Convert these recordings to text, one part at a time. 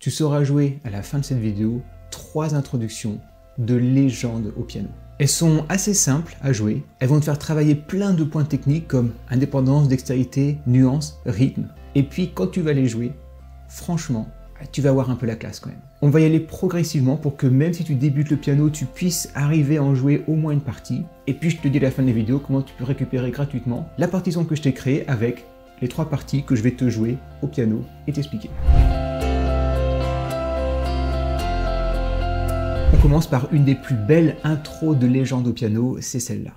tu sauras jouer à la fin de cette vidéo 3 introductions de légende au piano. Elles sont assez simples à jouer, elles vont te faire travailler plein de points techniques comme indépendance, dextérité, nuance, rythme. Et puis quand tu vas les jouer, franchement, tu vas avoir un peu la classe quand même. On va y aller progressivement pour que même si tu débutes le piano, tu puisses arriver à en jouer au moins une partie. Et puis je te dis à la fin de la vidéo comment tu peux récupérer gratuitement la partition que je t'ai créée avec les 3 parties que je vais te jouer au piano et t'expliquer. On commence par une des plus belles intros de légende au piano, c'est celle-là.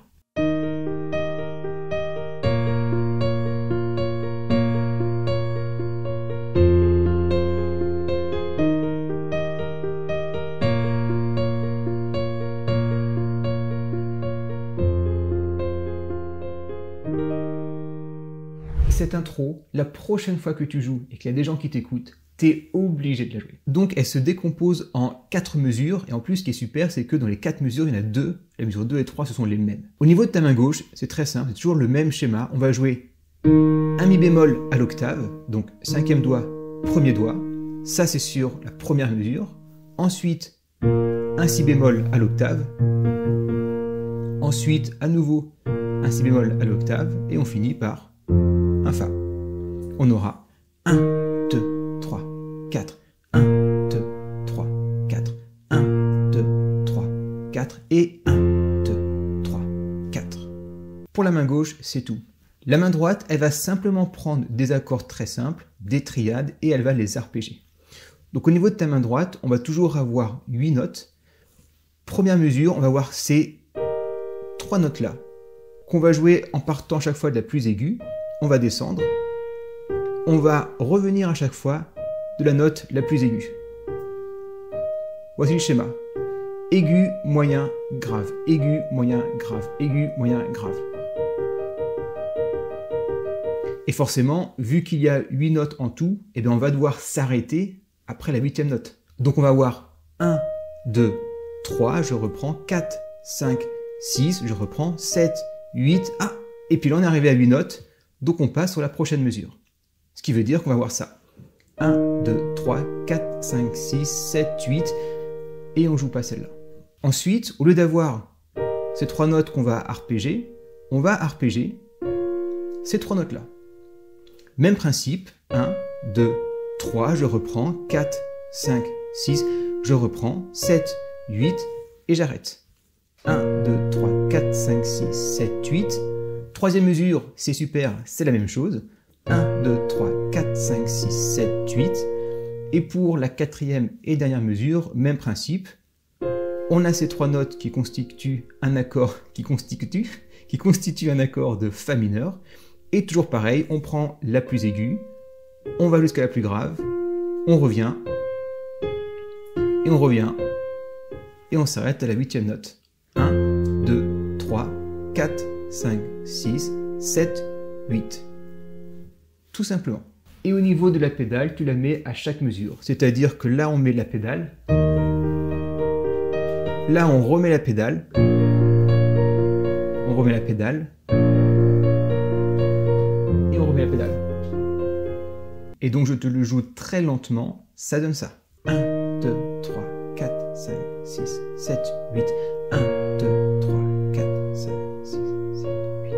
Cette intro, la prochaine fois que tu joues et qu'il y a des gens qui t'écoutent, t'es obligé de la jouer. Donc elle se décompose en 4 mesures, et en plus ce qui est super, c'est que dans les 4 mesures, il y en a 2, la mesure 2 et 3, ce sont les mêmes. Au niveau de ta main gauche, c'est très simple, c'est toujours le même schéma, on va jouer un mi bémol à l'octave, donc 5e doigt, 1er doigt, ça c'est sur la première mesure, ensuite un si bémol à l'octave, ensuite à nouveau un si bémol à l'octave, et on finit par un fa. On aura 1, 2, 3, 4, 1, 2, 3, 4, 1, 2, 3, 4 et 1, 2, 3, 4. Pour la main gauche, c'est tout. La main droite, elle va simplement prendre des accords très simples, des triades, et elle va les arpéger. Donc au niveau de ta main droite, on va toujours avoir 8 notes. Première mesure, on va voir ces 3 notes-là, qu'on va jouer en partant à chaque fois de la plus aiguë. On va descendre. On va revenir à chaque fois de la note la plus aiguë. Voici le schéma. Aigu, moyen, grave. Aigu, moyen, grave. Aigu, moyen, grave. Et forcément, vu qu'il y a 8 notes en tout, eh bien on va devoir s'arrêter après la 8e note. Donc on va avoir 1, 2, 3, je reprends, 4, 5, 6, je reprends, 7, 8, ah, et puis là on est arrivé à 8 notes, donc on passe sur la prochaine mesure. Ce qui veut dire qu'on va voir ça. 1, 2, 3, 4, 5, 6, 7, 8, et on joue pas celle-là. Ensuite, au lieu d'avoir ces 3 notes qu'on va arpéger, on va arpéger ces 3 notes-là. Même principe, 1, 2, 3, je reprends, 4, 5, 6, je reprends, 7, 8, et j'arrête. 1, 2, 3, 4, 5, 6, 7, 8. Troisième mesure, c'est super, c'est la même chose. 1, 2, 3, 4, 5, 6, 7, 8. Et pour la 4e et dernière mesure, même principe. On a ces 3 notes qui constituent un accord, qui constitue un accord de Fa mineur. Et toujours pareil, on prend la plus aiguë, on va jusqu'à la plus grave, on revient, et on revient, et on s'arrête à la 8e note. 1, 2, 3, 4, 5, 6, 7, 8. Tout simplement. Et au niveau de la pédale, tu la mets à chaque mesure. C'est-à-dire que là, on met la pédale. Là, on remet la pédale. On remet la pédale. Et on remet la pédale. Et donc, je te le joue très lentement. Ça donne ça. 1, 2, 3, 4, 5, 6, 7, 8. 1, 2, 3, 4, 5, 6, 7, 8.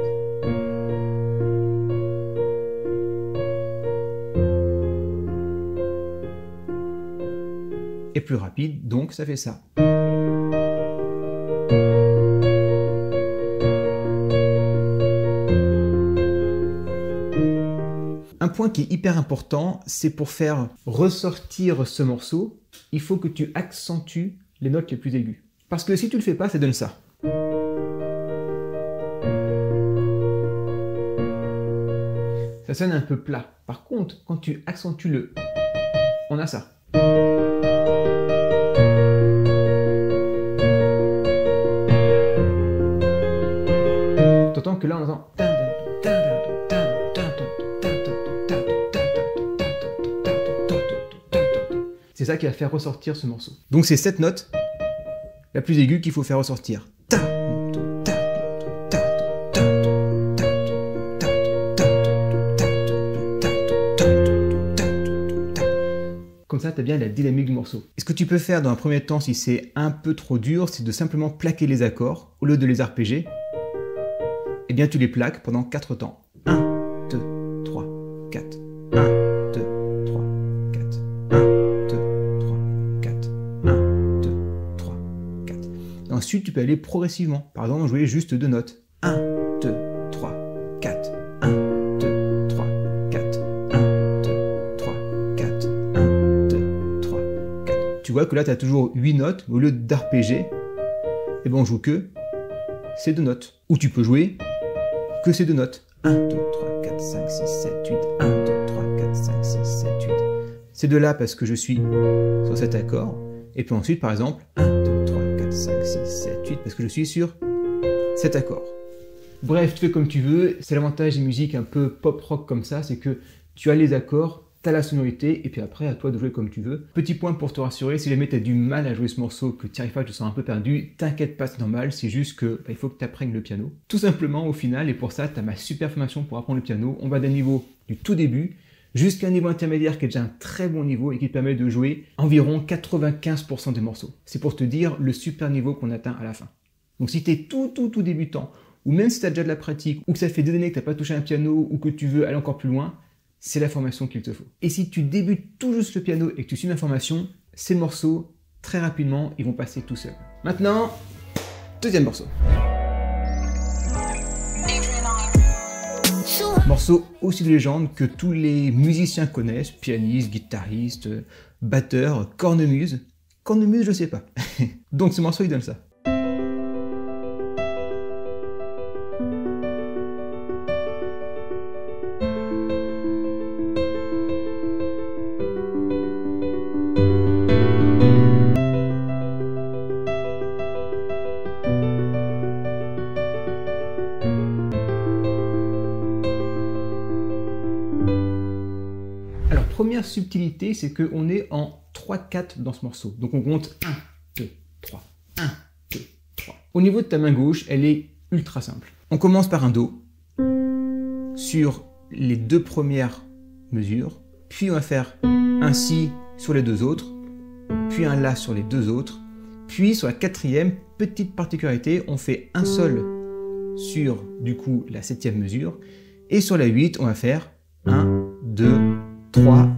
Et plus rapide, donc ça fait ça. Un point qui est hyper important, c'est pour faire ressortir ce morceau, il faut que tu accentues les notes les plus aiguës. Parce que si tu le fais pas, ça donne ça. Ça sonne un peu plat. Par contre, quand tu accentues le, on a ça. T'entends que là on entend. C'est ça qui va faire ressortir ce morceau. Donc c'est cette note la plus aiguë qu'il faut faire ressortir. Comme ça, tu as bien la dynamique du morceau. Et ce que tu peux faire dans un premier temps, si c'est un peu trop dur, c'est de simplement plaquer les accords, au lieu de les arpéger. Eh bien, tu les plaques pendant 4 temps. 1, 2, 3, 4. 1, 2, 3, 4. 1, 2, 3, 4. 1, 2, 3, 4. Et ensuite, tu peux aller progressivement. Par exemple, jouer juste 2 notes. 1, 2, 3, 4. 1, 2, 3, 4. 1, 2, 3, 4. 1, 2, 3, 4. Tu vois que là, tu as toujours 8 notes, mais au lieu d'arpéger, eh ben, on joue que ces 2 notes. Ou tu peux jouer que ces 2 notes. 1, 2, 3, 4, 5, 6, 7, 8. 1, 2, 3, 4, 5, 6, 7, 8. Ces 2 là parce que je suis sur cet accord. Et puis ensuite, par exemple, 1, 2, 3, 4, 5, 6, 7, 8 parce que je suis sur cet accord. Bref, tu fais comme tu veux. C'est l'avantage des musiques un peu pop-rock comme ça, c'est que tu as les accords, tu as la sonorité, et puis après, à toi de jouer comme tu veux. Petit point pour te rassurer, si jamais tu as du mal à jouer ce morceau, que tu n'y arrives pas, que tu te sens un peu perdu, t'inquiète pas, c'est normal, c'est juste que il faut que tu apprennes le piano. Tout simplement, au final, et pour ça, tu as ma super formation pour apprendre le piano. On va d'un niveau du tout début jusqu'à un niveau intermédiaire qui est déjà un très bon niveau et qui te permet de jouer environ 95% des morceaux. C'est pour te dire le super niveau qu'on atteint à la fin. Donc si tu es tout débutant, ou même si tu as déjà de la pratique, ou que ça fait des années que tu n'as pas touché un piano, ou que tu veux aller encore plus loin, c'est la formation qu'il te faut. Et si tu débutes tout juste le piano et que tu suis ma formation, ces morceaux, très rapidement, ils vont passer tout seuls. Maintenant, deuxième morceau. Morceau aussi de légende que tous les musiciens connaissent, pianistes, guitaristes, batteurs, cornemuse. Cornemuse, je sais pas. Donc ce morceau, il donne ça. Première subtilité, c'est qu'on est en 3-4 dans ce morceau. Donc on compte 1, 2, 3, 1, 2, 3. Au niveau de ta main gauche, elle est ultra simple. On commence par un Do sur les 2 premières mesures, puis on va faire un Si sur les 2 autres, puis un La sur les 2 autres, puis sur la 4e, petite particularité, on fait un Sol sur du coup la 7e mesure, et sur la 8, on va faire 1, 2, 3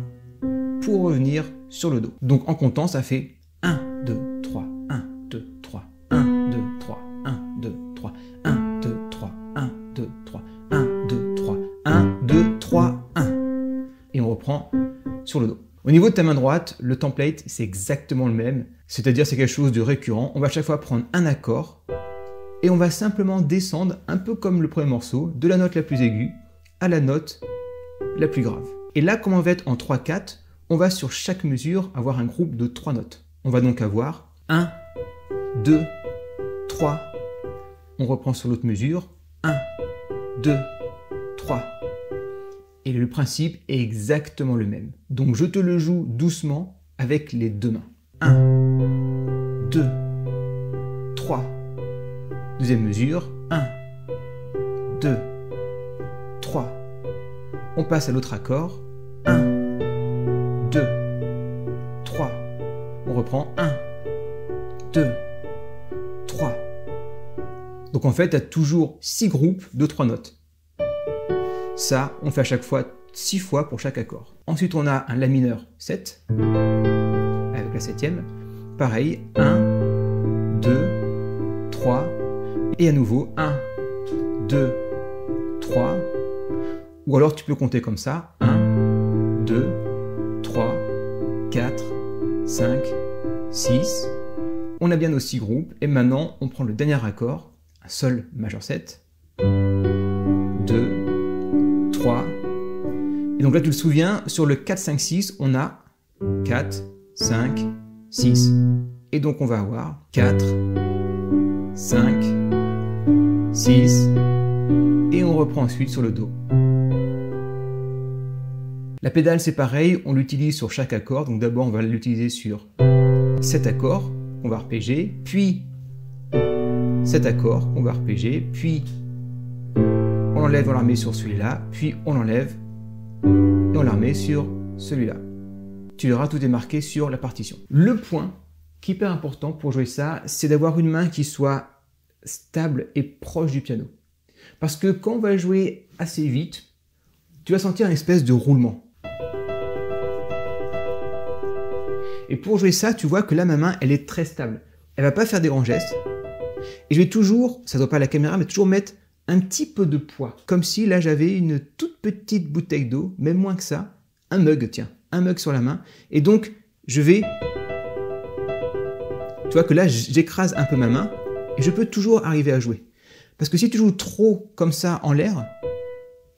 pour revenir sur le Do. Donc en comptant, ça fait 1, 2, 3, 1, 2, 3, 1, 2, 3, 1, 2, 3, 1, 2, 3, 1, 2, 3, 1, 2, 3, 1, 2, 3, 1. Et on reprend sur le Do. Au niveau de ta main droite, le template, c'est exactement le même. C'est-à-dire c'est quelque chose de récurrent. On va à chaque fois prendre un accord et on va simplement descendre, un peu comme le premier morceau, de la note la plus aiguë à la note la plus grave. Et là, comme on va être en 3-4, on va sur chaque mesure avoir un groupe de 3 notes. On va donc avoir 1, 2, 3. On reprend sur l'autre mesure. 1, 2, 3. Et le principe est exactement le même. Donc je te le joue doucement avec les 2 mains. 1, 2, 3. Deuxième mesure. 1, 2, 3. On passe à l'autre accord. 1, 2, 3. On reprend 1, 2, 3. Donc en fait, tu as toujours 6 groupes de 3 notes. Ça, on fait à chaque fois 6 fois pour chaque accord. Ensuite, on a un La mineur 7, avec la 7e. Pareil, 1, 2, 3. Et à nouveau, 1, 2, 3. Ou alors tu peux compter comme ça, 1, 2, 3, 4, 5, 6. On a bien nos 6 groupes, et maintenant on prend le dernier accord, un Sol majeur 7, 2, 3. Et donc là tu te souviens, sur le 4, 5, 6, on a 4, 5, 6. Et donc on va avoir 4, 5, 6, et on reprend ensuite sur le Do. La pédale, c'est pareil, on l'utilise sur chaque accord. Donc d'abord, on va l'utiliser sur cet accord qu'on va arpéger, puis cet accord qu'on va arpéger, puis on l'enlève, on la remet sur celui-là, puis on l'enlève et on la remet sur celui-là. tu verras, tout est marqué sur la partition. Le point qui est hyper important pour jouer ça, c'est d'avoir une main qui soit stable et proche du piano. Parce que quand on va jouer assez vite, tu vas sentir une espèce de roulement. Et pour jouer ça, tu vois que là, ma main, elle est très stable. Elle va pas faire des grands gestes. Et je vais toujours, ça ne voit pas à la caméra, mais toujours mettre un petit peu de poids. Comme si là, j'avais une toute petite bouteille d'eau, même moins que ça. Un mug, tiens, un mug sur la main. Et donc, je vais... Tu vois que là, j'écrase un peu ma main et je peux toujours arriver à jouer. Parce que si tu joues trop comme ça en l'air,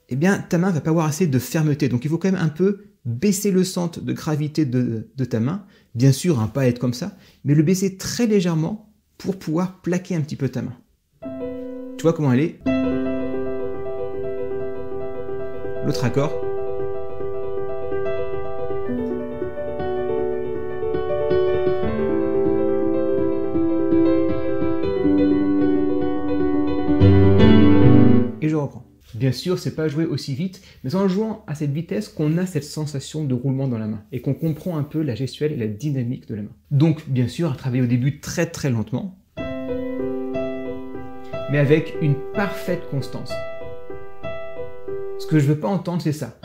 eh bien, ta main va pas avoir assez de fermeté. Donc, il faut quand même un peu baisser le centre de gravité de ta main. Bien sûr, hein, pas être comme ça, mais le baisser très légèrement pour pouvoir plaquer un petit peu ta main. Tu vois comment elle est? L'autre accord. Et je reprends. Bien sûr, c'est pas jouer aussi vite, mais en jouant à cette vitesse qu'on a cette sensation de roulement dans la main et qu'on comprend un peu la gestuelle et la dynamique de la main. Donc, bien sûr, à travailler au début très très lentement, mais avec une parfaite constance. Ce que je veux pas entendre, c'est ça.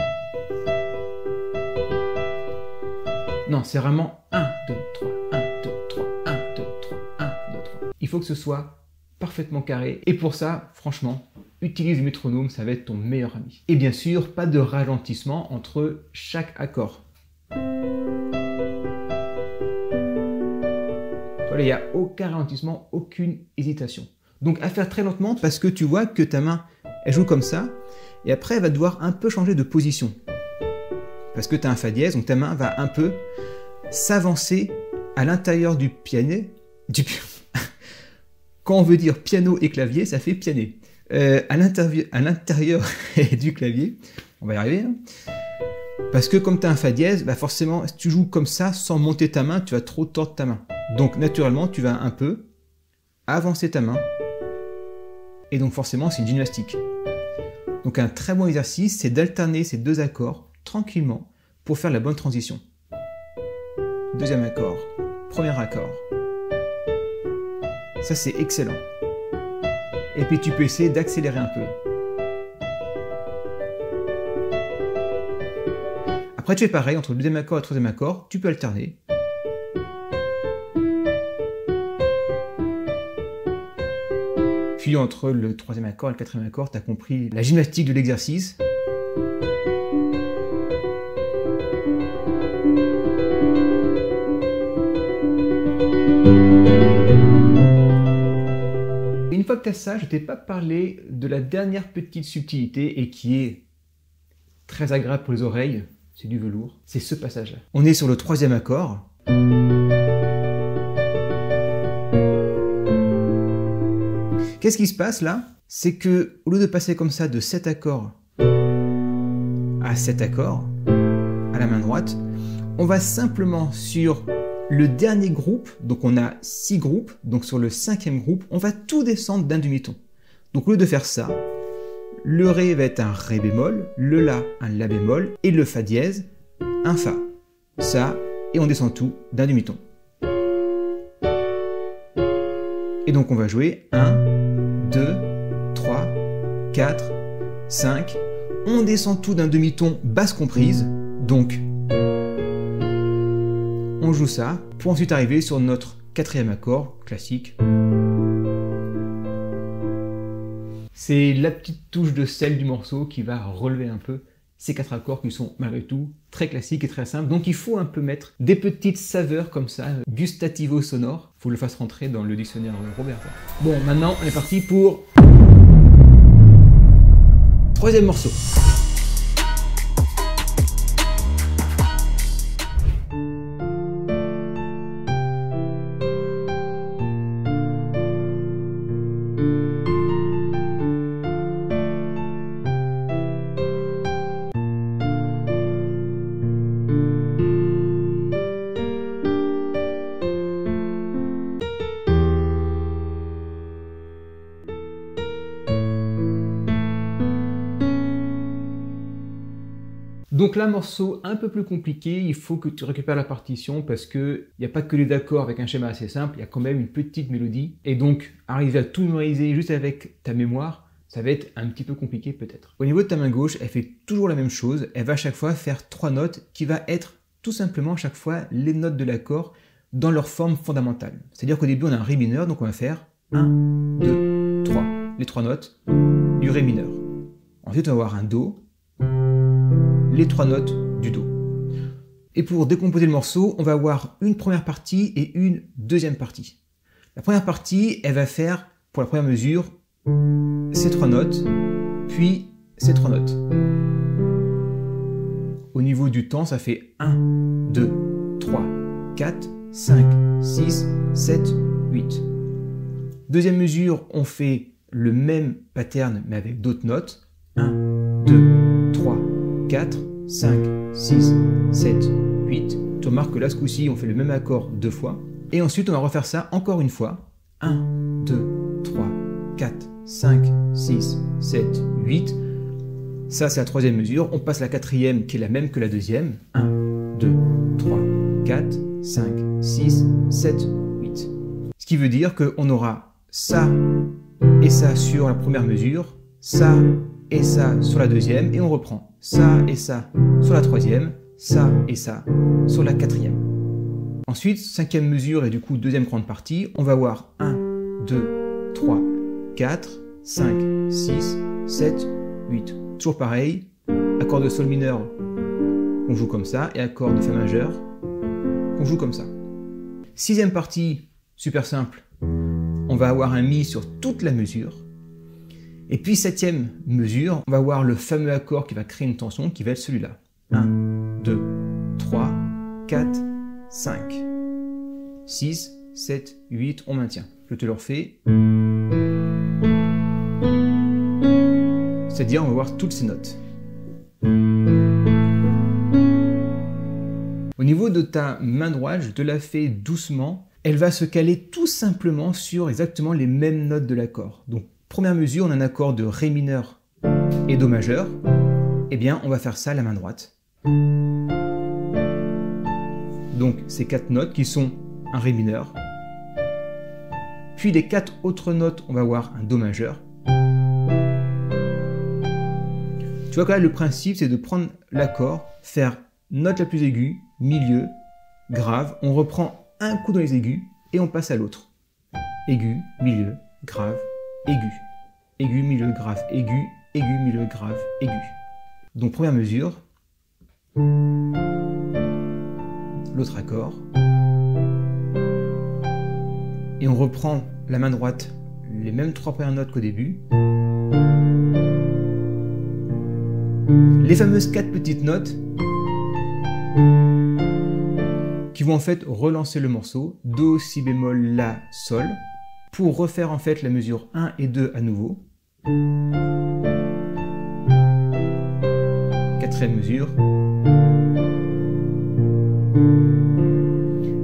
Non, c'est vraiment 1, 2, 3, 1, 2, 3, 1, 2, 3, 1, 2, 3. Il faut que ce soit parfaitement carré. Et pour ça, franchement, utilise le métronome, ça va être ton meilleur ami. Et bien sûr, pas de ralentissement entre chaque accord. Voilà, il n'y a aucun ralentissement, aucune hésitation. Donc à faire très lentement parce que tu vois que ta main, elle joue comme ça, et après elle va devoir un peu changer de position. Parce que tu as un fa dièse, donc ta main va un peu s'avancer à l'intérieur du piano. Quand on veut dire piano et clavier, ça fait pianer. À l'intérieur du clavier, on va y arriver, hein. Parce que comme tu as un fa dièse, bah forcément, si tu joues comme ça, sans monter ta main, tu vas trop tordre ta main. Donc naturellement, tu vas un peu avancer ta main. Et donc forcément, c'est une gymnastique. Donc un très bon exercice, c'est d'alterner ces deux accords tranquillement pour faire la bonne transition. Deuxième accord, premier accord. Ça, c'est excellent. Et puis tu peux essayer d'accélérer un peu. Après, tu fais pareil, entre le deuxième accord et le troisième accord, tu peux alterner. Puis entre le troisième accord et le quatrième accord, tu as compris la gymnastique de l'exercice. Une fois que tu as ça, je ne t'ai pas parlé de la dernière petite subtilité et qui est très agréable pour les oreilles, c'est du velours, c'est ce passage-là. On est sur le troisième accord. Qu'est-ce qui se passe là? C'est que au lieu de passer comme ça de 7 accords à 7 accords, à la main droite, on va simplement sur le dernier groupe, donc on a 6 groupes, donc sur le 5e groupe, on va tout descendre d'un demi-ton. Donc au lieu de faire ça, le Ré va être un Ré bémol, le La un La bémol, et le Fa dièse un Fa. Ça, et on descend tout d'un demi-ton. Et donc on va jouer 1, 2, 3, 4, 5. On descend tout d'un demi-ton basse comprise, donc on joue ça pour ensuite arriver sur notre 4e accord classique. C'est la petite touche de sel du morceau qui va relever un peu ces 4 accords qui sont malgré tout très classiques et très simples. Donc il faut un peu mettre des petites saveurs comme ça, gustativo sonores. Il faut que je le fasse rentrer dans le dictionnaire Robert. Bon, maintenant on est parti pour 3e morceau. Donc là, morceau un peu plus compliqué, il faut que tu récupères la partition parce qu'il n'y a pas que les accords avec un schéma assez simple, il y a quand même une petite mélodie. Et donc, arriver à tout mémoriser juste avec ta mémoire, ça va être un petit peu compliqué peut-être. Au niveau de ta main gauche, elle fait toujours la même chose, elle va à chaque fois faire 3 notes qui va être tout simplement à chaque fois les notes de l'accord dans leur forme fondamentale. C'est-à-dire qu'au début, on a un Ré mineur, donc on va faire 1, 2, 3, les 3 notes du Ré mineur. Ensuite, on va avoir un Do, les 3 notes du Do. Et pour décomposer le morceau, on va avoir une première partie et une deuxième partie. La première partie, elle va faire, pour la première mesure, ces 3 notes, puis ces 3 notes. Au niveau du temps, ça fait 1, 2, 3, 4, 5, 6, 7, 8. Deuxième mesure, on fait le même pattern mais avec d'autres notes. 1, 2, 3, 4, 5, 6, 7, 8. Tu remarques que là, ce coup-ci, on fait le même accord 2 fois. Et ensuite, on va refaire ça encore une fois. 1, 2, 3, 4, 5, 6, 7, 8. Ça, c'est la troisième mesure. On passe à la quatrième qui est la même que la deuxième. 1, 2, 3, 4, 5, 6, 7, 8. Ce qui veut dire qu'on aura ça et ça sur la première mesure, ça et ça sur la deuxième, et on reprend ça et ça sur la troisième, ça et ça sur la quatrième. Ensuite, cinquième mesure et du coup deuxième grande partie, on va avoir 1, 2, 3, 4, 5, 6, 7, 8. Toujours pareil, accord de Sol mineur qu'on joue comme ça, et accord de Fa majeur qu'on joue comme ça. Sixième partie, super simple, on va avoir un Mi sur toute la mesure. Et puis septième mesure, on va avoir le fameux accord qui va créer une tension, qui va être celui-là. 1, 2, 3, 4, 5, 6, 7, 8, on maintient. Je te le refais. C'est-à-dire, on va voir toutes ces notes. Au niveau de ta main droite, je te la fais doucement. Elle va se caler tout simplement sur exactement les mêmes notes de l'accord. Donc, première mesure, on a un accord de Ré mineur et Do majeur. Eh bien, on va faire ça à la main droite. Donc, ces 4 notes qui sont un Ré mineur. Puis les 4 autres notes, on va avoir un Do majeur. Tu vois que là, le principe, c'est de prendre l'accord, faire note la plus aiguë, milieu, grave. On reprend un coup dans les aigus et on passe à l'autre. Aigu, milieu, grave, aigu. Aigu, milieu, grave, aigu, aigu, milieu, grave, aigu. Donc première mesure. L'autre accord. Et on reprend la main droite, les mêmes 3 premières notes qu'au début. Les fameuses 4 petites notes qui vont en fait relancer le morceau, Do, Si bémol, La, Sol, pour refaire en fait la mesure 1 et 2 à nouveau. Quatrième mesure.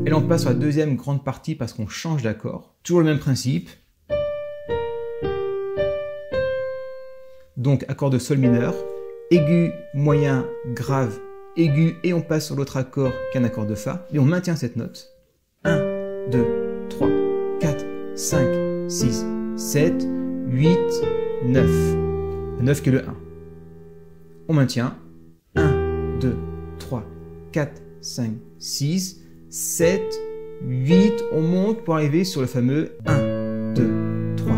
Et là on passe sur la deuxième grande partie parce qu'on change d'accord. Toujours le même principe. Donc accord de Sol mineur. Aigu, moyen, grave, aigu, et on passe sur l'autre accord qu'un accord de Fa, et on maintient cette note. 1, 2, 3, 4, 5, 6, 7, 8, 9. Le 9 qui est le 1. On maintient. 1, 2, 3, 4, 5, 6, 7, 8. On monte pour arriver sur le fameux 1, 2, 3,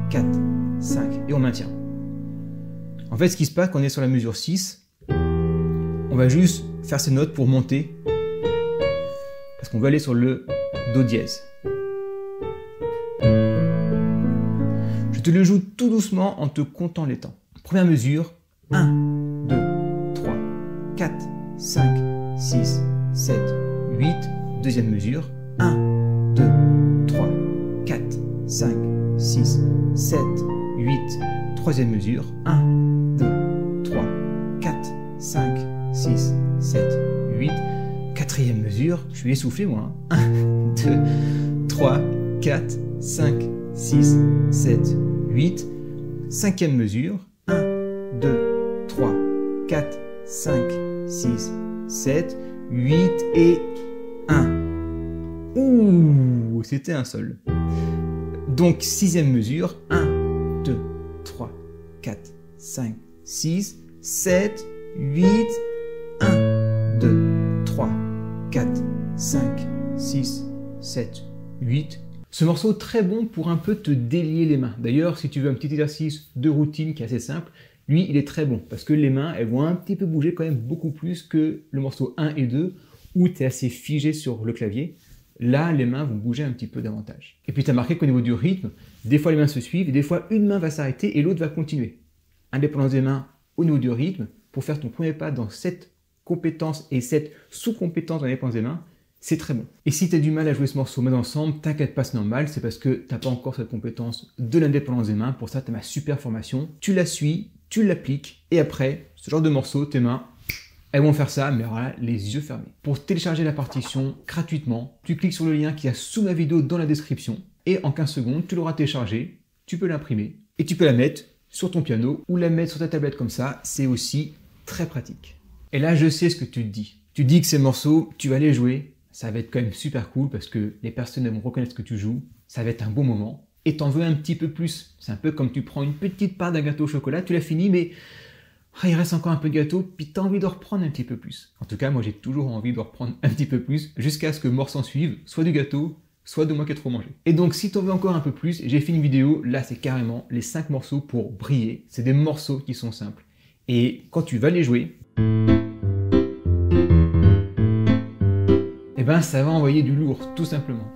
4, 5. Et on maintient. En fait, ce qui se passe quand on est sur la mesure 6, on va juste faire ces notes pour monter, parce qu'on veut aller sur le Do dièse. Je te le joue tout doucement en te comptant les temps. Première mesure, 1, 2, 3, 4, 5, 6, 7, 8. Deuxième mesure, 1, 2, 3, 4, 5, 6, 7, 8. Troisième mesure, 1, 2, 3, 4, 5, 6, 7, 8. Quatrième mesure, je suis essoufflé moi. 1, 2, 3, 4, 5, 6, 7, 8. Cinquième mesure, 1, 2, 3, 4, 5, 6, 7, 8 et 1. Ouh, c'était un sol. Donc, sixième mesure, 1, 2, 3, 4, 5, 6, 7, 8, 1, 2, 3, 4, 5, 6, 7, 8. Ce morceau est très bon pour un peu te délier les mains. D'ailleurs, si tu veux un petit exercice de routine qui est assez simple, lui, il est très bon parce que les mains, elles vont un petit peu bouger quand même beaucoup plus que le morceau 1 et 2 où tu es assez figé sur le clavier. Là, les mains vont bouger un petit peu davantage. Et puis, tu as remarqué qu'au niveau du rythme, des fois les mains se suivent et des fois une main va s'arrêter et l'autre va continuer. Indépendance des mains au niveau du rythme, pour faire ton premier pas dans cette compétence et cette sous-compétence de l'indépendance des mains, c'est très bon. Et si tu as du mal à jouer ce morceau main ensemble, t'inquiète pas, c'est normal, c'est parce que tu n'as pas encore cette compétence de l'indépendance des mains. Pour ça, tu as ma super formation. Tu la suis, tu l'appliques, et après, ce genre de morceau, tes mains, elles vont faire ça, mais alors là, les yeux fermés. Pour télécharger la partition gratuitement, tu cliques sur le lien qui est sous ma vidéo dans la description, et en 15 secondes, tu l'auras téléchargé, tu peux l'imprimer, et tu peux la mettre sur ton piano, ou la mettre sur ta tablette comme ça, c'est aussi très pratique. Et là, je sais ce que tu te dis. Tu te dis que ces morceaux, tu vas les jouer, ça va être quand même super cool parce que les personnes vont reconnaître ce que tu joues, ça va être un bon moment, et t'en veux un petit peu plus. C'est un peu comme tu prends une petite part d'un gâteau au chocolat, tu l'as fini, mais il reste encore un peu de gâteau, puis tu as envie de reprendre un petit peu plus. En tout cas, moi j'ai toujours envie de reprendre un petit peu plus, jusqu'à ce que mort s'en suive, soit du gâteau, soit de moi qui ai trop mangé. Et donc si tu en veux encore un peu plus, j'ai fait une vidéo, là c'est carrément les 5 morceaux pour briller. C'est des morceaux qui sont simples. Et quand tu vas les jouer, eh ben ça va envoyer du lourd, tout simplement.